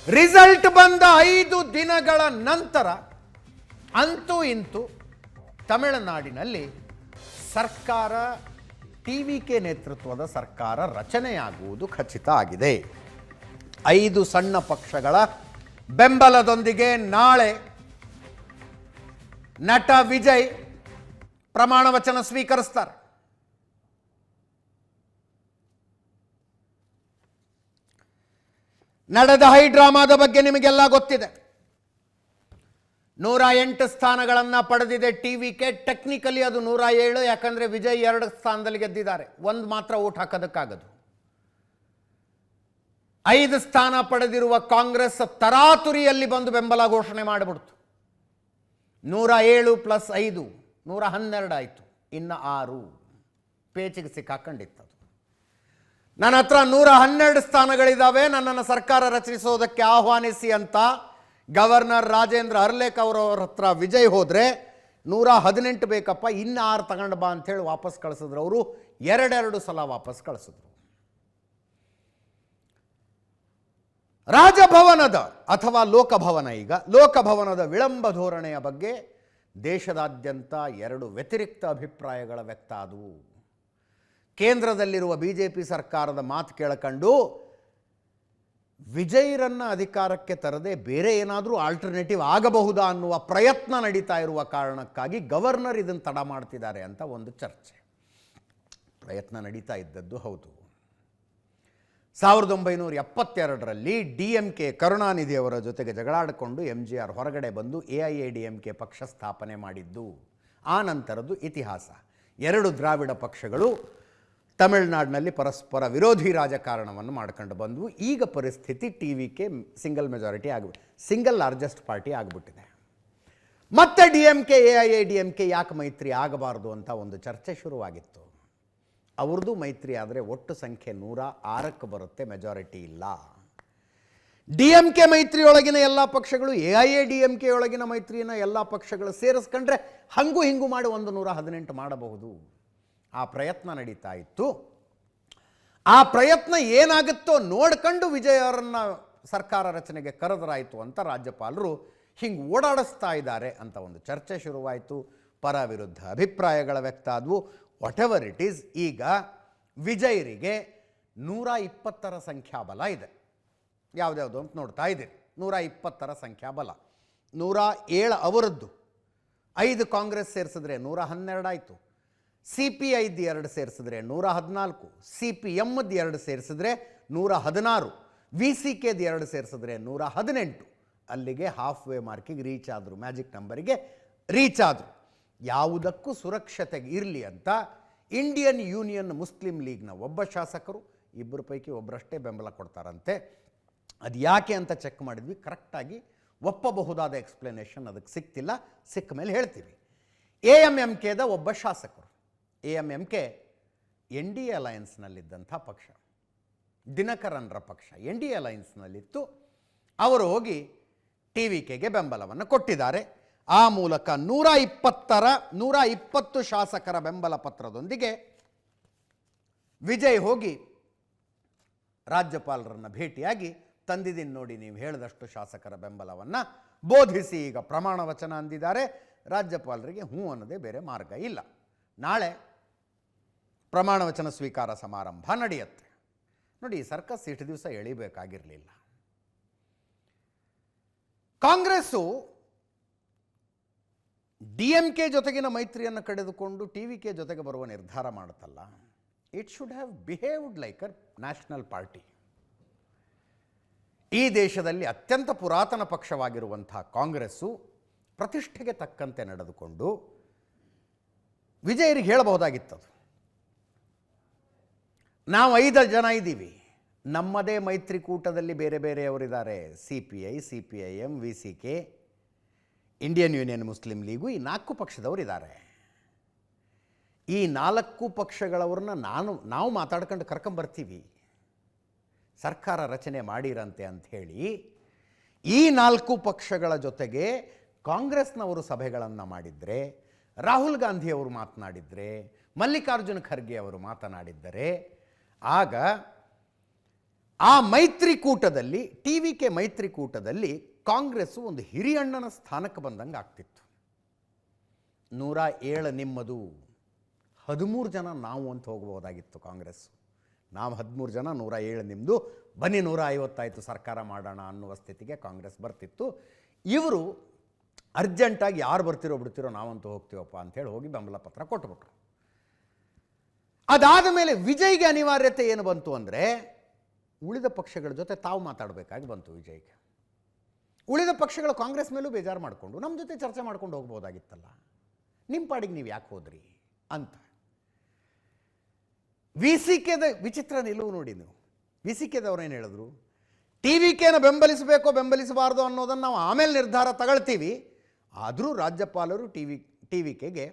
Result ಬಂದ 5 ದಿನಗಳ ನಂತರ ಅಂತೂ ಇಂತೂ ತಮಿಳುನಾಡಿನಲ್ಲಿ ಸರ್ಕಾರ ಟಿವಿಕೆ ನೇತೃತ್ವದ ಸರ್ಕಾರ ರಚನೆಯಾಗುವುದು ಖಚಿತ ಆಗಿದೆ. 5 ಸಣ್ಣ ಪಕ್ಷಗಳ ಬೆಂಬಲದೊಂದಿಗೆ ನಾಳೆ ನಟ ವಿಜಯ್ ಪ್ರಮಾಣ ವಚನ ಸ್ವೀಕರಿಸ್ತಾರೆ. ನಡೆದ ಹೈ ಡ್ರಾಮಾದ ಬಗ್ಗೆ ನಿಮಗೆಲ್ಲ ಗೊತ್ತಿದೆ. 108 ಸ್ಥಾನಗಳನ್ನು ಪಡೆದಿದೆ ಟಿವಿಕೆ. ಟೆಕ್ನಿಕಲಿ ಅದು 107, ಯಾಕಂದ್ರೆ ವಿಜಯ್ 2 ಸ್ಥಾನದಲ್ಲಿ ಗೆದ್ದಿದ್ದಾರೆ. ಒಂದು ಮಾತ್ರ ಓಟ್ ಹಾಕೋದಕ್ಕಾಗದು. 5 ಸ್ಥಾನ ಪಡೆದಿರುವ ಕಾಂಗ್ರೆಸ್ ತರಾತುರಿಯಲ್ಲಿ ಬಂದು ಬೆಂಬಲ ಘೋಷಣೆ ಮಾಡಿಬಿಡ್ತು. 107 + 5 112 ಆಯಿತು. ಇನ್ನು 6 ಪೇಚಿಗೆ ಸಿಕ್ಕಾಕೊಂಡಿತ್ತು. ನನ್ನ ಹತ್ರ 112 ಸ್ಥಾನಗಳಿದ್ದಾವೆ, ನನ್ನನ್ನು ಸರ್ಕಾರ ರಚಿಸೋದಕ್ಕೆ ಆಹ್ವಾನಿಸಿ ಅಂತ ಗವರ್ನರ್ ರಾಜೇಂದ್ರ ಅರ್ಲೇಕ್ ಅವರವ್ರ ಹತ್ರ ವಿಜಯ್ ಹೋದರೆ 118 ಬೇಕಪ್ಪ, ಇನ್ನು 6 ತಗೊಂಡು ಬಾ ಅಂಥೇಳಿ ವಾಪಸ್ ಕಳಿಸಿದ್ರು. ಅವರು 2 ಸಲ ವಾಪಸ್ ಕಳಿಸಿದ್ರು. ರಾಜಭವನದ ಅಥವಾ ಲೋಕಭವನ, ಈಗ ಲೋಕಭವನದ ವಿಳಂಬ ಧೋರಣೆಯ ಬಗ್ಗೆ ದೇಶದಾದ್ಯಂತ 2 ವ್ಯತಿರಿಕ್ತ ಅಭಿಪ್ರಾಯಗಳ ವ್ಯಕ್ತ ಆದವು. ಕೇಂದ್ರದಲ್ಲಿರುವ ಬಿಜೆಪಿ ಸರ್ಕಾರದ ಮಾತು ಕೇಳಕೊಂಡು ವಿಜಯ್ರನ್ನ ಅಧಿಕಾರಕ್ಕೆ ತರದೆ ಬೇರೆ ಏನಾದರೂ ಆಲ್ಟರ್ನೇಟಿವ್ ಆಗಬಹುದಾ ಅನ್ನುವ ಪ್ರಯತ್ನ ನಡೀತಾ ಇರುವ ಕಾರಣಕ್ಕಾಗಿ ಗವರ್ನರ್ ಇದನ್ನು ತಡ ಮಾಡ್ತಿದ್ದಾರೆ ಅಂತ ಒಂದು ಚರ್ಚೆ. ಪ್ರಯತ್ನ ನಡೀತಾ ಇದ್ದದ್ದು ಹೌದು. 1972ರಲ್ಲಿ DMK ಕರುಣಾನಿಧಿಯವರ ಜೊತೆಗೆ ಜಗಳಾಡಿಕೊಂಡು MGR ಹೊರಗಡೆ ಬಂದು AIADMK ಪಕ್ಷ ಸ್ಥಾಪನೆ ಮಾಡಿದ್ದು ಆ ನಂತರದ್ದು ಇತಿಹಾಸ. 2 ದ್ರಾವಿಡ ಪಕ್ಷಗಳು ತಮಿಳುನಾಡಿನಲ್ಲಿ ಪರಸ್ಪರ ವಿರೋಧಿ ರಾಜಕಾರಣವನ್ನು ಮಾಡ್ಕೊಂಡು ಬಂದವು. ಈಗ ಪರಿಸ್ಥಿತಿ TVK single majority single largest party ಆಗಿಬಿಟ್ಟಿದೆ. ಮತ್ತೆ DMK AIADMK ಯಾಕೆ ಮೈತ್ರಿ ಆಗಬಾರ್ದು ಅಂತ ಒಂದು ಚರ್ಚೆ ಶುರುವಾಗಿತ್ತು. ಅವ್ರದ್ದು ಮೈತ್ರಿ ಆದರೆ ಒಟ್ಟು ಸಂಖ್ಯೆ 106ಕ್ಕೆ ಬರುತ್ತೆ, ಮೆಜಾರಿಟಿ ಇಲ್ಲ. DMK ಮೈತ್ರಿಯೊಳಗಿನ ಎಲ್ಲ ಪಕ್ಷಗಳು AIADMK ಒಳಗಿನ ಮೈತ್ರಿಯನ್ನು ಎಲ್ಲ ಪಕ್ಷಗಳು ಸೇರಿಸ್ಕೊಂಡ್ರೆ ಹಂಗೂ ಹಿಂಗೂ ಮಾಡಿ 118 ಮಾಡಬಹುದು. ಆ ಪ್ರಯತ್ನ ನಡೀತಾ ಇತ್ತು. ಆ ಪ್ರಯತ್ನ ಏನಾಗುತ್ತೋ ನೋಡ್ಕೊಂಡು ವಿಜಯ್ ಅವರನ್ನು ಸರ್ಕಾರ ರಚನೆಗೆ ಕರೆದರಾಯಿತು ಅಂತ ರಾಜ್ಯಪಾಲರು ಹಿಂಗೆ ಓಡಾಡಿಸ್ತಾ ಇದ್ದಾರೆ ಅಂತ ಒಂದು ಚರ್ಚೆ ಶುರುವಾಯಿತು. ಪರ ವಿರುದ್ಧ ಅಭಿಪ್ರಾಯಗಳ ವ್ಯಕ್ತ ಆದವು. ವಾಟ್ ಎವರ್ ಇಟ್ ಈಸ್, ಈಗ ವಿಜಯರಿಗೆ 120ರ ಸಂಖ್ಯಾಬಲ ಇದೆ. ಯಾವುದ್ಯಾವುದು ಅಂತ ನೋಡ್ತಾ ಇದ್ದೀರಿ. 120ರ ಸಂಖ್ಯಾಬಲ. 107 ಅವರದ್ದು, 5 ಕಾಂಗ್ರೆಸ್ ಸೇರಿಸಿದ್ರೆ 112 ಆಯಿತು. CPI 2 ಸೇರಿಸಿದ್ರೆ 114, CPMದ್ದು 2 ಸೇರಿಸಿದ್ರೆ 116, VCK 2 ಸೇರಿಸಿದ್ರೆ 118. ಅಲ್ಲಿಗೆ ಹಾಫ್ ವೇ ಮಾರ್ಕಿಗೆ ರೀಚ್ ಆದರು, ಮ್ಯಾಜಿಕ್ ನಂಬರಿಗೆ ರೀಚ್ ಆದರು. ಯಾವುದಕ್ಕೂ ಸುರಕ್ಷತೆಗೆ ಇರಲಿ ಅಂತ ಇಂಡಿಯನ್ ಯೂನಿಯನ್ ಮುಸ್ಲಿಂ ಲೀಗ್ನ ಒಬ್ಬ ಶಾಸಕರು, 2 ಪೈಕಿ ಒಬ್ಬರಷ್ಟೇ ಬೆಂಬಲ ಕೊಡ್ತಾರಂತೆ. ಅದು ಯಾಕೆ ಅಂತ ಚೆಕ್ ಮಾಡಿದ್ವಿ. ಕರೆಕ್ಟಾಗಿ ಒಪ್ಪಬಹುದಾದ ಎಕ್ಸ್ಪ್ಲನೇಷನ್ ಅದಕ್ಕೆ ಸಿಕ್ತಿಲ್ಲ. ಸಿಕ್ಕ ಮೇಲೆ ಹೇಳ್ತೀವಿ. AMMKದ ಒಬ್ಬ ಶಾಸಕರು, AMMK NDA ಅಲಯನ್ಸ್ನಲ್ಲಿದ್ದಂಥ ಪಕ್ಷ, ದಿನಕರನ್ರ ಪಕ್ಷ NDA ಅಲಯನ್ಸ್ನಲ್ಲಿತ್ತು. ಅವರು ಹೋಗಿ TVKಗೆ ಬೆಂಬಲವನ್ನು ಕೊಟ್ಟಿದ್ದಾರೆ. ಆ ಮೂಲಕ 120 ಶಾಸಕರ ಬೆಂಬಲ ಪತ್ರದೊಂದಿಗೆ ವಿಜಯ್ ಹೋಗಿ ರಾಜ್ಯಪಾಲರನ್ನು ಭೇಟಿಯಾಗಿ ತಂದಿದ್ದೀನಿ ನೋಡಿ ನೀವು ಹೇಳಿದಷ್ಟು ಶಾಸಕರ ಬೆಂಬಲವನ್ನು ಬೋಧಿಸಿ ಈಗ ಪ್ರಮಾಣ ವಚನ ಅಂದಿದ್ದಾರೆ. ರಾಜ್ಯಪಾಲರಿಗೆ ಹ್ಞೂ ಅನ್ನೋದೇ ಬೇರೆ ಮಾರ್ಗ ಇಲ್ಲ. ನಾಳೆ ಪ್ರಮಾಣ ವಚನ ಸ್ವೀಕಾರ ಸಮಾರಂಭ ನಡೆಯುತ್ತೆ. ನೋಡಿ, ಸರ್ಕಸ್ ಇಷ್ಟು ದಿವಸ ಎಳಿಬೇಕಾಗಿರಲಿಲ್ಲ. ಕಾಂಗ್ರೆಸ್ಸು DMK ಜೊತೆಗಿನ ಮೈತ್ರಿಯನ್ನು ಕಡಿದುಕೊಂಡು TVK ಜೊತೆಗೆ ಬರುವ ನಿರ್ಧಾರ ಮಾಡುತ್ತಲ್ಲ, it should have behaved like a national party. ಈ ದೇಶದಲ್ಲಿ ಅತ್ಯಂತ ಪುರಾತನ ಪಕ್ಷವಾಗಿರುವಂಥ ಕಾಂಗ್ರೆಸ್ಸು ಪ್ರತಿಷ್ಠೆಗೆ ತಕ್ಕಂತೆ ನಡೆದುಕೊಂಡು ವಿಜಯರಿಗೆ ಹೇಳಬಹುದಾಗಿತ್ತದು, ನಾವು 5 ಜನ ಇದ್ದೀವಿ, ನಮ್ಮದೇ ಮೈತ್ರಿಕೂಟದಲ್ಲಿ ಬೇರೆ ಬೇರೆಯವರಿದ್ದಾರೆ. CPI, CPIM, VCK, Indian union Muslim league, ಈ 4 ಪಕ್ಷದವರಿದ್ದಾರೆ. ಈ 4 ಪಕ್ಷಗಳವ್ರನ್ನ ನಾವು ಮಾತಾಡ್ಕೊಂಡು ಕರ್ಕೊಂಬರ್ತೀವಿ, ಸರ್ಕಾರ ರಚನೆ ಮಾಡಿರಂತೆ ಅಂಥೇಳಿ ಈ 4 ಪಕ್ಷಗಳ ಜೊತೆಗೆ ಕಾಂಗ್ರೆಸ್ನವರು ಸಭೆಗಳನ್ನು ಮಾಡಿದರೆ, ರಾಹುಲ್ ಗಾಂಧಿಯವರು ಮಾತನಾಡಿದರೆ, ಮಲ್ಲಿಕಾರ್ಜುನ ಖರ್ಗೆ ಅವರು ಮಾತನಾಡಿದ್ದರೆ, ಆಗ ಆ ಮೈತ್ರಿಕೂಟದಲ್ಲಿ TVK ಮೈತ್ರಿಕೂಟದಲ್ಲಿ ಕಾಂಗ್ರೆಸ್ಸು ಒಂದು ಹಿರಿಯಣ್ಣನ ಸ್ಥಾನಕ್ಕೆ ಬಂದಂಗೆ ಆಗ್ತಿತ್ತು. 107 ನಿಮ್ಮದು, 13 ಜನ ನಾವು ಅಂತ ಹೋಗ್ಬೋದಾಗಿತ್ತು ಕಾಂಗ್ರೆಸ್. ನಾವು 13 ಜನ, 107 ನಿಮ್ಮದು, ಬನ್ನಿ 150 ಆಯಿತು ಸರ್ಕಾರ ಮಾಡೋಣ ಅನ್ನುವ ಸ್ಥಿತಿಗೆ ಕಾಂಗ್ರೆಸ್ ಬರ್ತಿತ್ತು. ಇವರು ಅರ್ಜೆಂಟಾಗಿ ಯಾರು ಬರ್ತಿರೋ ಬಿಡ್ತಿರೋ ನಾವಂತೂ ಹೋಗ್ತೀವಪ್ಪ ಅಂಥೇಳಿ ಹೋಗಿ ಬೆಂಬಲ ಪತ್ರ ಕೊಟ್ಬಿಟ್ರು. ಅದಾದ ಮೇಲೆ ವಿಜಯ್ಗೆ ಅನಿವಾರ್ಯತೆ ಏನು ಬಂತು ಅಂದರೆ, ಉಳಿದ ಪಕ್ಷಗಳ ಜೊತೆ ತಾವು ಮಾತಾಡಬೇಕಾಗಿ ಬಂತು ವಿಜಯ್ಗೆ. ಉಳಿದ ಪಕ್ಷಗಳು ಕಾಂಗ್ರೆಸ್ ಮೇಲೂ ಬೇಜಾರು ಮಾಡಿಕೊಂಡು ನಮ್ಮ ಜೊತೆ ಚರ್ಚೆ ಮಾಡ್ಕೊಂಡು ಹೋಗ್ಬೋದಾಗಿತ್ತಲ್ಲ, ನಿಮ್ಮ ಪಾಡಿಗೆ ನೀವು ಯಾಕೆ ಹೋದ್ರಿ ಅಂತ. VCKದ ವಿಚಿತ್ರ ನಿಲುವು ನೋಡಿ ನೀವು. VCKದವ್ರು ಏನು ಹೇಳಿದ್ರು, TVKನ ಬೆಂಬಲಿಸಬೇಕೋ ಬೆಂಬಲಿಸಬಾರ್ದು ಅನ್ನೋದನ್ನು ನಾವು ಆಮೇಲೆ ನಿರ್ಧಾರ ತಗೊಳ್ತೀವಿ, ಆದರೂ ರಾಜ್ಯಪಾಲರು TVKಗೆ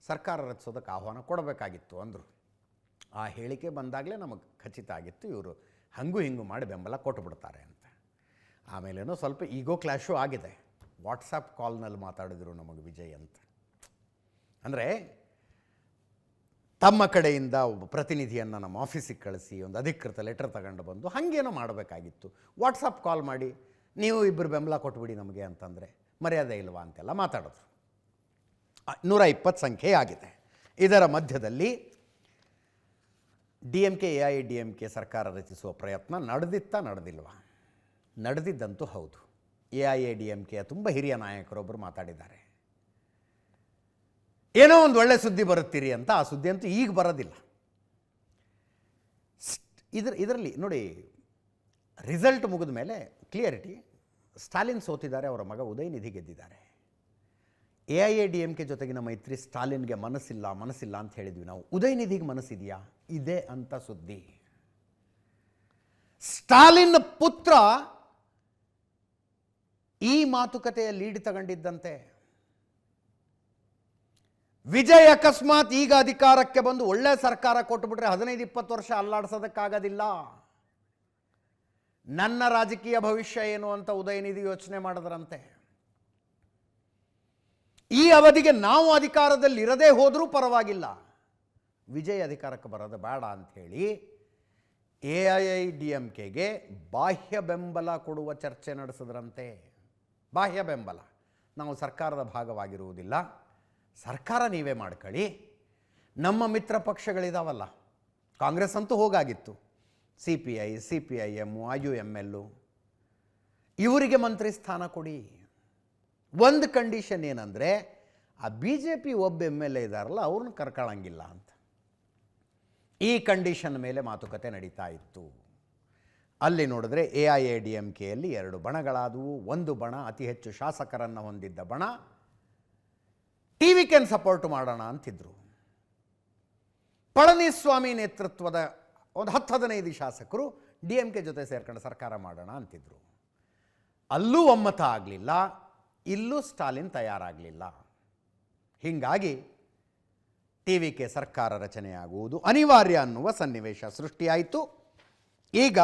ಸರ್ಕಾರ ರಚಿಸೋದಕ್ಕೆ ಆಹ್ವಾನ ಕೊಡಬೇಕಾಗಿತ್ತು ಅಂದರು. ಆ ಹೇಳಿಕೆ ಬಂದಾಗಲೇ ನಮಗೆ ಖಚಿತ ಆಗಿತ್ತು ಇವರು ಹಂಗೂ ಹಿಂಗೂ ಮಾಡಿ ಬೆಂಬಲ ಕೊಟ್ಟುಬಿಡ್ತಾರೆ ಅಂತ. ಆಮೇಲೇನೋ ಸ್ವಲ್ಪ ಈಗೋ ಕ್ಲಾಶು ಆಗಿದೆ. ವಾಟ್ಸಪ್ ಕಾಲ್ನಲ್ಲಿ ಮಾತಾಡಿದ್ರು ನಮಗೆ ವಿಜಯ್ ಅಂತ. ಅಂದರೆ ತಮ್ಮ ಕಡೆಯಿಂದ ಒಬ್ಬ ಪ್ರತಿನಿಧಿಯನ್ನು ನಮ್ಮ ಆಫೀಸಿಗೆ ಕಳಿಸಿ ಒಂದು ಅಧಿಕೃತ ಲೆಟರ್ ತಗೊಂಡು ಬಂದು ಹಾಗೇನೋ ಮಾಡಬೇಕಾಗಿತ್ತು. ವಾಟ್ಸಪ್ ಕಾಲ್ ಮಾಡಿ ನೀವು ಇಬ್ಬರು ಬೆಂಬಲ ಕೊಟ್ಬಿಡಿ ನಮಗೆ ಅಂತಂದರೆ ಮರ್ಯಾದೆ ಇಲ್ವಾ ಅಂತೆಲ್ಲ ಮಾತಾಡಿದ್ರು. 120 ಸಂಖ್ಯೆ ಆಗಿದೆ. ಇದರ ಮಧ್ಯದಲ್ಲಿ DMK AIADMK ಸರ್ಕಾರ ರಚಿಸುವ ಪ್ರಯತ್ನ ನಡೆದಿಲ್ವಾ? ನಡೆದಿದ್ದಂತೂ ಹೌದು. AIADMKಯ ತುಂಬ ಹಿರಿಯ ನಾಯಕರೊಬ್ಬರು ಮಾತಾಡಿದ್ದಾರೆ. ಏನೋ ಒಂದು ಒಳ್ಳೆ ಸುದ್ದಿ ಬರುತ್ತೀರಿ ಅಂತ. ಆ ಸುದ್ದಿ ಅಂತೂ ಈಗ ಬರೋದಿಲ್ಲ. ಇದರಲ್ಲಿ ನೋಡಿ, ರಿಸಲ್ಟ್ ಮುಗಿದ ಮೇಲೆ ಕ್ಲಿಯರಿಟಿ. ಸ್ಟಾಲಿನ್ ಸೋತಿದ್ದಾರೆ, ಅವರ ಮಗ ಉದಯನಿಧಿ ಗೆದ್ದಿದ್ದಾರೆ. AIADMK ಜೊತೆಗಿನ ಮೈತ್ರಿ ಸ್ಟಾಲಿನ್ಗೆ ಮನಸ್ಸಿಲ್ಲ ಅಂತ ಹೇಳಿದ್ವಿ ನಾವು. ಉದಯನಿಧಿಗೆ ಮನಸ್ಸಿದೆಯಾ? ಇದೆ ಅಂತ ಸುದ್ದಿ. ಸ್ಟಾಲಿನ್ ಪುತ್ರ ಈ ಮಾತುಕತೆಯ ಲೀಡ್ ತಗೊಂಡಿದ್ದಂತೆ. ವಿಜಯ್ ಅಕಸ್ಮಾತ್ ಈಗ ಅಧಿಕಾರಕ್ಕೆ ಬಂದು ಒಳ್ಳೆ ಸರ್ಕಾರ ಕೊಟ್ಟುಬಿಟ್ರೆ 15-20 ವರ್ಷ ಅಲ್ಲಾಡಿಸೋದಕ್ಕಾಗೋದಿಲ್ಲ. ನನ್ನ ರಾಜಕೀಯ ಭವಿಷ್ಯ ಏನು ಅಂತ ಉದಯನಿಧಿ ಯೋಚನೆ ಮಾಡಿದ್ರಂತೆ. ಈ ಅವಧಿಗೆ ನಾವು ಅಧಿಕಾರದಲ್ಲಿ ಇರದೇ ಹೋದರೂ ಪರವಾಗಿಲ್ಲ, ವಿಜಯ್ ಅಧಿಕಾರಕ್ಕೆ ಬರೋದು ಬೇಡ ಅಂಥೇಳಿ AIADMKಗೆ ಬಾಹ್ಯ ಬೆಂಬಲ ಕೊಡುವ ಚರ್ಚೆ ನಡೆಸಿದ್ರಂತೆ. ಬಾಹ್ಯ ಬೆಂಬಲ, ನಾವು ಸರ್ಕಾರದ ಭಾಗವಾಗಿರುವುದಿಲ್ಲ, ಸರ್ಕಾರ ನೀವೇ ಮಾಡ್ಕೊಳ್ಳಿ, ನಮ್ಮ ಮಿತ್ರ ಪಕ್ಷಗಳಿದಾವಲ್ಲ, ಕಾಂಗ್ರೆಸ್ ಅಂತೂ ಹೋಗಾಗಿತ್ತು, CPI, CPIM, IUML, ಇವರಿಗೆ ಮಂತ್ರಿ ಸ್ಥಾನ ಕೊಡಿ. ಒಂದು ಕಂಡೀಷನ್ ಏನಂದರೆ, ಆ BJP ಒಬ್ಬ MLA ಇದ್ದಾರಲ್ಲ ಅವ್ರನ್ನ ಕರ್ಕೊಳ್ಳಂಗಿಲ್ಲ ಅಂತ. ಈ ಕಂಡೀಷನ್ ಮೇಲೆ ಮಾತುಕತೆ ನಡೀತಾ ಇತ್ತು. ಅಲ್ಲಿ ನೋಡಿದ್ರೆ AIADMKಯಲ್ಲಿ 2 ಬಣಗಳಾದವು. ಒಂದು ಬಣ ಅತಿ ಹೆಚ್ಚು ಶಾಸಕರನ್ನು ಹೊಂದಿದ್ದ ಬಣ TVKನ ಸಪೋರ್ಟ್ ಮಾಡೋಣ ಅಂತಿದ್ರು. ಪಳನಿಸ್ವಾಮಿ ನೇತೃತ್ವದ ಒಂದು 10-15 ಶಾಸಕರು DMK ಜೊತೆ ಸೇರ್ಕೊಂಡು ಸರ್ಕಾರ ಮಾಡೋಣ ಅಂತಿದ್ರು. ಅಲ್ಲೂ ಒಮ್ಮತ ಆಗಲಿಲ್ಲ, ಇಲ್ಲೂ ಸ್ಟಾಲಿನ್ ತಯಾರಾಗಲಿಲ್ಲ. ಹೀಗಾಗಿ TVK ಸರ್ಕಾರ ರಚನೆಯಾಗುವುದು ಅನಿವಾರ್ಯ ಅನ್ನುವ ಸನ್ನಿವೇಶ ಸೃಷ್ಟಿಯಾಯಿತು. ಈಗ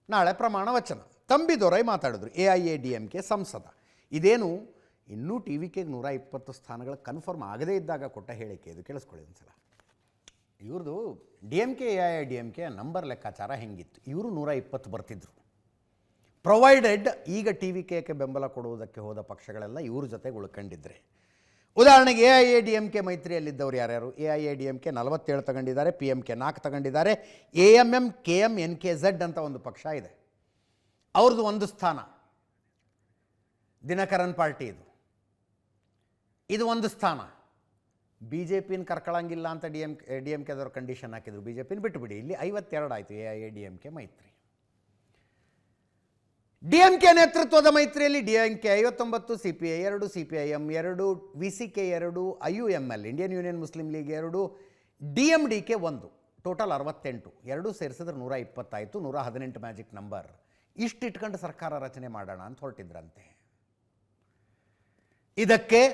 ನಾಳೆ ಪ್ರಮಾಣ ವಚನ. ತಂಬಿದೊರೈ ಮಾತಾಡಿದ್ರು, AIADMK ಸಂಸದ. ಇದೇನು ಇನ್ನೂ TVKಗೆ 120 ಸ್ಥಾನಗಳು ಕನ್ಫರ್ಮ್ ಆಗದೇ ಇದ್ದಾಗ ಕೊಟ್ಟ ಹೇಳಿಕೆ ಇದು. ಕೇಳಿಸ್ಕೊಳ್ಳಿ ಒಂದ್ಸಲ. ಇವ್ರದ್ದು DMK AIADMK ನಂಬರ್ ಲೆಕ್ಕಾಚಾರ ಹೆಂಗಿತ್ತು? ಇವರು 120 ಬರ್ತಿದ್ರು, ಪ್ರೊವೈಡೆಡ್ ಈಗ TVKಗೆ ಬೆಂಬಲ ಕೊಡುವುದಕ್ಕೆ ಹೋದ ಪಕ್ಷಗಳೆಲ್ಲ ಇವ್ರ ಜೊತೆಗೆ ಉಳ್ಕೊಂಡಿದ್ರೆ. ಉದಾಹರಣೆಗೆ AIADMK ಮೈತ್ರಿಯಲ್ಲಿದ್ದವರು ಯಾರ್ಯಾರು? AIADMK 47 ತಗೊಂಡಿದ್ದಾರೆ, PMK 4 ತಗೊಂಡಿದ್ದಾರೆ, AMM KM NKZ ಅಂತ ಒಂದು ಪಕ್ಷ ಇದೆ, ಅವ್ರದ್ದು 1 ಸ್ಥಾನ. ದಿನಕರನ್ ಪಾರ್ಟಿ ಇದು 1 ಸ್ಥಾನ. BJPನ ಕರ್ಕೊಳ್ಳಂಗಿಲ್ಲ ಅಂತ DMKದವ್ರು ಕಂಡೀಷನ್ ಹಾಕಿದ್ರು. BJPನ ಬಿಟ್ಟುಬಿಡಿ, ಇಲ್ಲಿ 52 ಆಯಿತು AIADMK ಮೈತ್ರಿ. DMK ನೇತೃತ್ವದ ಮೈತ್ರಿಯಲ್ಲಿ DMK 59, CPI 2, CPIM 2, VCK 2, IUML Indian union Muslim league 2, DMDK 1, total 68. 2 ಸೇರಿಸಿದ್ರೆ 120 ಆಯಿತು. 118 ಮ್ಯಾಜಿಕ್ ನಂಬರ್. ಇಷ್ಟು ಇಟ್ಕೊಂಡು ಸರ್ಕಾರ ರಚನೆ ಮಾಡೋಣ ಅಂತ ಹೊರಟಿದ್ರಂತೆ. ಇದಕ್ಕೆ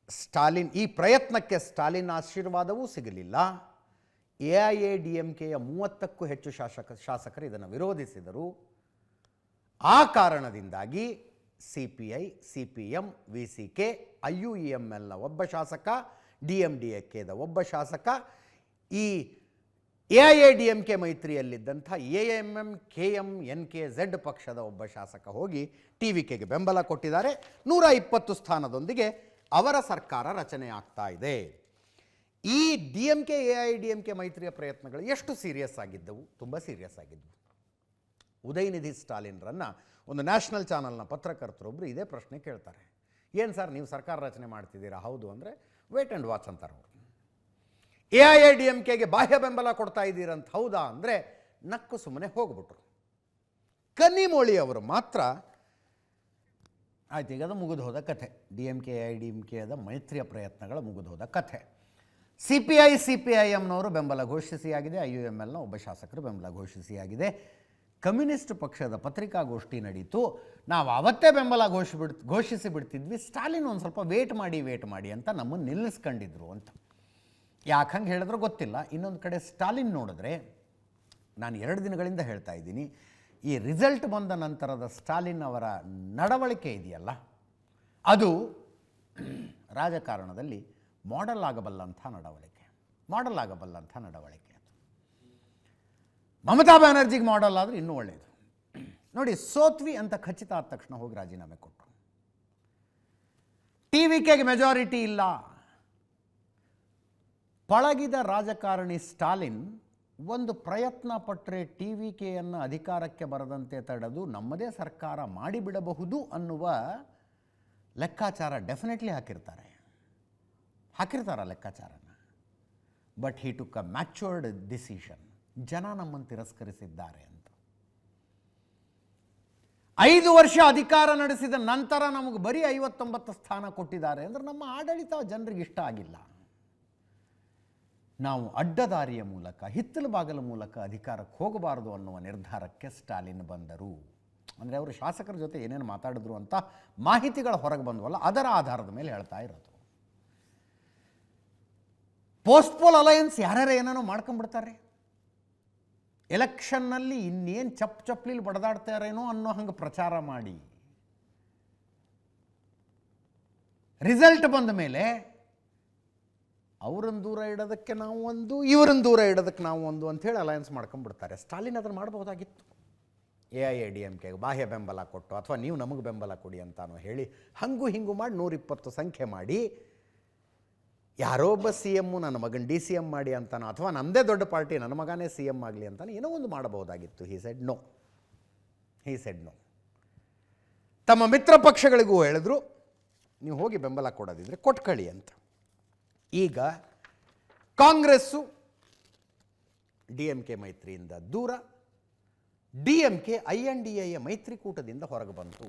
ಸ್ಟಾಲಿನ್, ಈ ಪ್ರಯತ್ನಕ್ಕೆ ಸ್ಟಾಲಿನ್ ಆಶೀರ್ವಾದವೂ ಸಿಗಲಿಲ್ಲ. AIADMKಯ 30ಕ್ಕೂ ಹೆಚ್ಚು ಶಾಸಕರು ಇದನ್ನು ವಿರೋಧಿಸಿದರು. ಆ ಕಾರಣದಿಂದಾಗಿ CPI, CPM, VCK, IUMLನ ಒಬ್ಬ ಶಾಸಕ, DMDKದ ಒಬ್ಬ ಶಾಸಕ, ಈ AIADMK ಮೈತ್ರಿಯಲ್ಲಿದ್ದಂಥ AMM KM NKZ ಪಕ್ಷದ ಒಬ್ಬ ಶಾಸಕ ಹೋಗಿ TVKಗೆ ಬೆಂಬಲ ಕೊಟ್ಟಿದ್ದಾರೆ. 120 ಸ್ಥಾನದೊಂದಿಗೆ ಅವರ ಸರ್ಕಾರ ರಚನೆ ಆಗ್ತಾ ಇದೆ. ಈ DMK AIADMK ಮೈತ್ರಿಯ ಪ್ರಯತ್ನಗಳು ಎಷ್ಟು ಸೀರಿಯಸ್ ಆಗಿದ್ದವು? ತುಂಬ ಸೀರಿಯಸ್ ಆಗಿದ್ದವು. ಉದಯನಿಧಿ ಸ್ಟಾಲಿನ್ರನ್ನು ಒಂದು ನ್ಯಾಷನಲ್ ಚಾನಲ್ನ ಪತ್ರಕರ್ತರೊಬ್ಬರು ಇದೇ ಪ್ರಶ್ನೆ ಕೇಳ್ತಾರೆ. ಏನು ಸರ್ ನೀವು ಸರ್ಕಾರ ರಚನೆ ಮಾಡ್ತಿದ್ದೀರಾ? ಹೌದು ಅಂದರೆ ವೇಟ್ ಆ್ಯಂಡ್ ವಾಚ್ ಅಂತಾರೆ ಅವರು. AIADMKಗೆ ಬಾಹ್ಯ ಬೆಂಬಲ ಕೊಡ್ತಾ ಇದ್ದೀರಂತ ಹೌದಾ ಅಂದರೆ ನಕ್ಕು ಸುಮ್ಮನೆ ಹೋಗ್ಬಿಟ್ರು. ಕನ್ನಿಮೋಳಿ ಅವರು ಮಾತ್ರ ಆಯ್ತು, ಈಗ ಅದು ಮುಗಿದು ಹೋದ ಕಥೆ. DMK AIADMKದ ಮೈತ್ರಿಯ ಪ್ರಯತ್ನಗಳ ಮುಗಿದು ಹೋದ ಕಥೆ. CPIMನವರು ಬೆಂಬಲ ಘೋಷಿಸಿಯಾಗಿದೆ. IUMLನ ಒಬ್ಬ ಶಾಸಕರು ಬೆಂಬಲ ಘೋಷಿಸಿಯಾಗಿದೆ. ಕಮ್ಯುನಿಸ್ಟ್ ಪಕ್ಷದ ಪತ್ರಿಕಾಗೋಷ್ಠಿ ನಡೀತು. ನಾವು ಅವತ್ತೇ ಬೆಂಬಲ ಘೋಷಿಸಿ ಬಿಡ್ತಿದ್ವಿ, ಸ್ಟಾಲಿನ್ ಒಂದು ಸ್ವಲ್ಪ ವೇಟ್ ಮಾಡಿ ಅಂತ ನಮ್ಮನ್ನು ನಿಲ್ಲಿಸ್ಕೊಂಡಿದ್ರು ಅಂತ. ಯಾಕೆ ಹಂಗೆ ಹೇಳಿದ್ರು ಗೊತ್ತಿಲ್ಲ. ಇನ್ನೊಂದು ಕಡೆ ಸ್ಟಾಲಿನ್ ನೋಡಿದ್ರೆ, ನಾನು 2 ದಿನಗಳಿಂದ ಹೇಳ್ತಾ ಇದ್ದೀನಿ, ಈ ರಿಸಲ್ಟ್ ಬಂದ ನಂತರದ ಸ್ಟಾಲಿನ್ ಅವರ ನಡವಳಿಕೆ ಇದೆಯಲ್ಲ, ಅದು ರಾಜಕಾರಣದಲ್ಲಿ ಮಾಡೆಲ್ ಆಗಬಲ್ಲಂಥ ನಡವಳಿಕೆ. ಮಮತಾ ಬ್ಯಾನರ್ಜಿಗೆ ಮಾಡೆಲ್ ಆದರೆ ಇನ್ನೂ ಒಳ್ಳೆಯದು. ನೋಡಿ, ಸೋತ್ವಿ ಅಂತ ಖಚಿತ ಆದ ತಕ್ಷಣ ಹೋಗಿ ರಾಜೀನಾಮೆ ಕೊಟ್ಟರು. TVKಗೆ ಮೆಜಾರಿಟಿ ಇಲ್ಲ. ಪಳಗಿದ ರಾಜಕಾರಣಿ ಸ್ಟಾಲಿನ್ ಒಂದು ಪ್ರಯತ್ನ ಪಟ್ಟರೆ TVKಯನ್ನು ಅಧಿಕಾರಕ್ಕೆ ಬರದಂತೆ ತಡೆದು ನಮ್ಮದೇ ಸರ್ಕಾರ ಮಾಡಿಬಿಡಬಹುದು ಅನ್ನುವ ಲೆಕ್ಕಾಚಾರ ಡೆಫಿನೆಟ್ಲಿ ಹಾಕಿರ್ತಾರ ಲೆಕ್ಕಾಚಾರನ. But he took a matured decision. ಜನ ನಮ್ಮನ್ನು ತಿರಸ್ಕರಿಸಿದ್ದಾರೆ ಅಂತ. 5 ವರ್ಷ ಅಧಿಕಾರ ನಡೆಸಿದ ನಂತರ ನಮಗೆ ಬರೀ 59 ಸ್ಥಾನ ಕೊಟ್ಟಿದ್ದಾರೆ ಅಂದರೆ ನಮ್ಮ ಆಡಳಿತ ಜನರಿಗೆ ಇಷ್ಟ ಆಗಿಲ್ಲ. ನಾವು ಅಡ್ಡದಾರಿಯ ಮೂಲಕ, ಹಿತ್ತಲು ಬಾಗಲ ಮೂಲಕ ಅಧಿಕಾರಕ್ಕೆ ಹೋಗಬಾರದು ಅನ್ನುವ ನಿರ್ಧಾರಕ್ಕೆ ಸ್ಟಾಲಿನ್ ಬಂದರು. ಅಂದರೆ ಅವರು ಶಾಸಕರ ಜೊತೆ ಏನೇನು ಮಾತಾಡಿದ್ರು ಅಂತ ಮಾಹಿತಿಗಳು ಹೊರಗೆ ಬಂದವಲ್ಲ, ಅದರ ಆಧಾರದ ಮೇಲೆ ಹೇಳ್ತಾ ಇರೋದು. ಪೋಸ್ಟ್ಪೋಲ್ ಅಲಯನ್ಸ್ ಯಾರ್ಯಾರು ಏನೇನೋ ಮಾಡ್ಕೊಂಡ್ಬಿಡ್ತಾರೆ. ಎಲೆಕ್ಷನ್ನಲ್ಲಿ ಇನ್ನೇನು ಚಪ್ಲಿಲಿ ಬಡದಾಡ್ತಾರೇನೋ ಅನ್ನೋ ಹಂಗೆ ಪ್ರಚಾರ ಮಾಡಿ ರಿಸಲ್ಟ್ ಬಂದ ಮೇಲೆ ಅವರನ್ನು ದೂರ ಇಡೋದಕ್ಕೆ ನಾವು ಒಂದು, ಇವರನ್ನು ದೂರ ಇಡೋದಕ್ಕೆ ನಾವು ಒಂದು ಅಂಥೇಳಿ ಅಲಯನ್ಸ್ ಮಾಡ್ಕೊಂಡ್ಬಿಡ್ತಾರೆ. ಸ್ಟಾಲಿನ್ ಅದನ್ನು ಮಾಡಬಹುದಾಗಿತ್ತು. AIADMKಗೆ ಬಾಹ್ಯ ಬೆಂಬಲ ಕೊಟ್ಟು, ಅಥವಾ ನೀವು ನಮಗೆ ಬೆಂಬಲ ಕೊಡಿ ಅಂತಾನೋ ಹೇಳಿ ಹಂಗೂ ಹಿಂಗೂ ಮಾಡಿ 120 ಸಂಖ್ಯೆ ಮಾಡಿ, ಯಾರೋ ಒಬ್ಬ CM ನನ್ನ ಮಗನ DCM ಮಾಡಿ ಅಂತಾನೋ, ಅಥವಾ ನಮ್ಮದೇ ದೊಡ್ಡ ಪಾರ್ಟಿ ನನ್ನ ಮಗನೇ CM ಆಗಲಿ ಅಂತಾನೋ ಏನೋ ಒಂದು ಮಾಡಬಹುದಾಗಿತ್ತು. He said no. ತಮ್ಮ ಮಿತ್ರ ಪಕ್ಷಗಳಿಗೂ ಹೇಳಿದ್ರು, ನೀವು ಹೋಗಿ ಬೆಂಬಲ ಕೊಡೋದಿದ್ರೆ ಕೊಟ್ಕೊಳ್ಳಿ ಅಂತ. ಈಗ ಕಾಂಗ್ರೆಸ್ಸು DMK ಮೈತ್ರಿಯಿಂದ ದೂರ, DMK INDA ಮೈತ್ರಿಕೂಟದಿಂದ ಹೊರಗೆ ಬಂತು.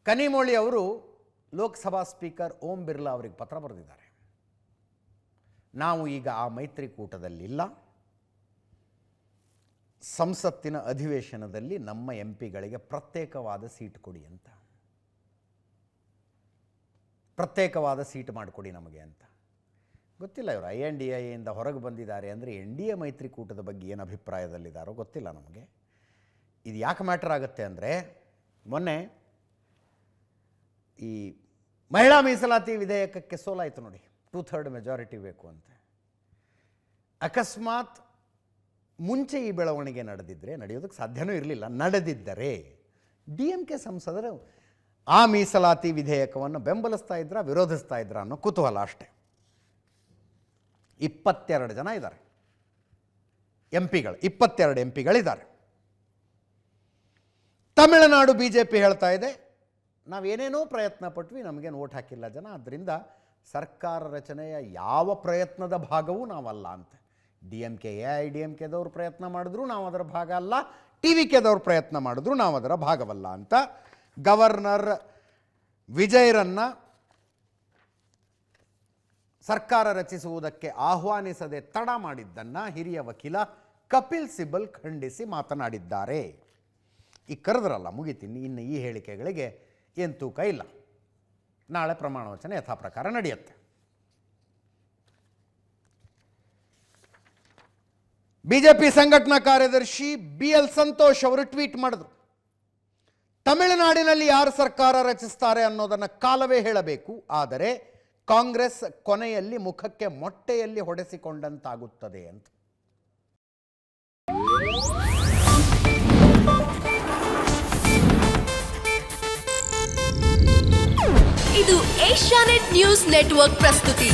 ಕನ್ನಿಮೋಳಿ ಅವರು ಲೋಕಸಭಾ ಸ್ಪೀಕರ್ ಓಂ ಬಿರ್ಲಾ ಅವರಿಗೆ ಪತ್ರ ಬರೆದಿದ್ದಾರೆ. ನಾವು ಈಗ ಆ ಮೈತ್ರಿಕೂಟದಲ್ಲಿಲ್ಲ, ಸಂಸತ್ತಿನ ಅಧಿವೇಶನದಲ್ಲಿ ನಮ್ಮ MPಗಳಿಗೆ ಪ್ರತ್ಯೇಕವಾದ ಸೀಟ್ ಕೊಡಿ ಅಂತ, ಪ್ರತ್ಯೇಕವಾದ ಸೀಟ್ ಮಾಡಿಕೊಡಿ ನಮಗೆ ಅಂತ. ಗೊತ್ತಿಲ್ಲ ಇವರು INDAಯಿಂದ ಹೊರಗೆ ಬಂದಿದ್ದಾರೆ ಅಂದರೆ NDA ಮೈತ್ರಿಕೂಟದ ಬಗ್ಗೆ ಏನು ಅಭಿಪ್ರಾಯದಲ್ಲಿದ್ದಾರೋ ಗೊತ್ತಿಲ್ಲ ನಮಗೆ. ಇದು ಯಾಕೆ ಮ್ಯಾಟರ್ ಆಗುತ್ತೆ ಅಂದರೆ, ಮೊನ್ನೆ ಈ ಮಹಿಳಾ ಮೀಸಲಾತಿ ವಿಧೇಯಕಕ್ಕೆ ಸೋಲಾಯಿತು ನೋಡಿ, 2/3 ಮೆಜಾರಿಟಿ ಬೇಕು ಅಂತ. ಅಕಸ್ಮಾತ್ ಮುಂಚೆ ಈ ಬೆಳವಣಿಗೆ ನಡೆಯೋದಕ್ಕೆ ಸಾಧ್ಯನೂ ಇರಲಿಲ್ಲ, ನಡೆದಿದ್ದರೆ DMK ಸಂಸದರು ಆ ಮೀಸಲಾತಿ ವಿಧೇಯಕವನ್ನು ಬೆಂಬಲಿಸ್ತಾ ಇದ್ರ, ವಿರೋಧಿಸ್ತಾ ಇದ್ರ ಅನ್ನೋ ಕುತೂಹಲ ಅಷ್ಟೇ. 22 ಜನ ಇದ್ದಾರೆ MPಗಳು, 22 MPಗಳಿದ್ದಾರೆ. ತಮಿಳುನಾಡು BJP ಹೇಳ್ತಾ ಇದೆ, ನಾವೇನೇನೋ ಪ್ರಯತ್ನ ಪಟ್ವಿ, ನಮಗೇನು ಓಟ್ ಹಾಕಿಲ್ಲ ಜನ, ಆದ್ದರಿಂದ ಸರ್ಕಾರ ರಚನೆಯ ಯಾವ ಪ್ರಯತ್ನದ ಭಾಗವೂ ನಾವಲ್ಲ ಅಂತ. DMK AIADMKದವ್ರು ಪ್ರಯತ್ನ ಮಾಡಿದ್ರು ನಾವು ಅದರ ಭಾಗ ಅಲ್ಲ, TVKದವ್ರು ಪ್ರಯತ್ನ ಮಾಡಿದ್ರು ನಾವು ಅದರ ಭಾಗವಲ್ಲ ಅಂತ ಗವರ್ನರ್ ವಿಜಯರನ್ನು ಸರ್ಕಾರ ರಚಿಸುವುದಕ್ಕೆ ಆಹ್ವಾನಿಸದೆ ತಡ ಮಾಡಿದ್ದನ್ನು ಹಿರಿಯ ವಕೀಲ ಕಪಿಲ್ ಸಿಬಲ್ ಖಂಡಿಸಿ ಮಾತನಾಡಿದ್ದಾರೆ. ಈ ಕರೆದ್ರಲ್ಲ ಮುಗಿತೀನಿ, ಇನ್ನು ಈ ಹೇಳಿಕೆಗಳಿಗೆ ಏನು ತೂಕ ಇಲ್ಲ. ನಾಳೆ ಪ್ರಮಾಣ ವಚನ ಯಥಾ ಪ್ರಕಾರ ನಡೆಯುತ್ತೆ. BJP ಸಂಘಟನಾ ಕಾರ್ಯದರ್ಶಿ BL ಸಂತೋಷ್ ಅವರು ಟ್ವೀಟ್ ಮಾಡಿದ್ರು, ತಮಿಳುನಾಡಿನಲ್ಲಿ ಯಾರು ಸರ್ಕಾರ ರಚಿಸ್ತಾರೆ ಅನ್ನೋದನ್ನು ಕಾಲವೇ ಹೇಳಬೇಕು, ಆದರೆ ಕಾಂಗ್ರೆಸ್ ಕೊನೆಯಲ್ಲಿ ಮುಖಕ್ಕೆ ಮೊಟ್ಟೆಯಲ್ಲಿ ಹೊಡೆಸಿಕೊಂಡಂತಾಗುತ್ತದೆ ಅಂತ. ಇದು ಏಷ್ಯಾನೆಟ್ ನ್ಯೂಸ್ ನೆಟ್ವರ್ಕ್ ಪ್ರಸ್ತುತಿ.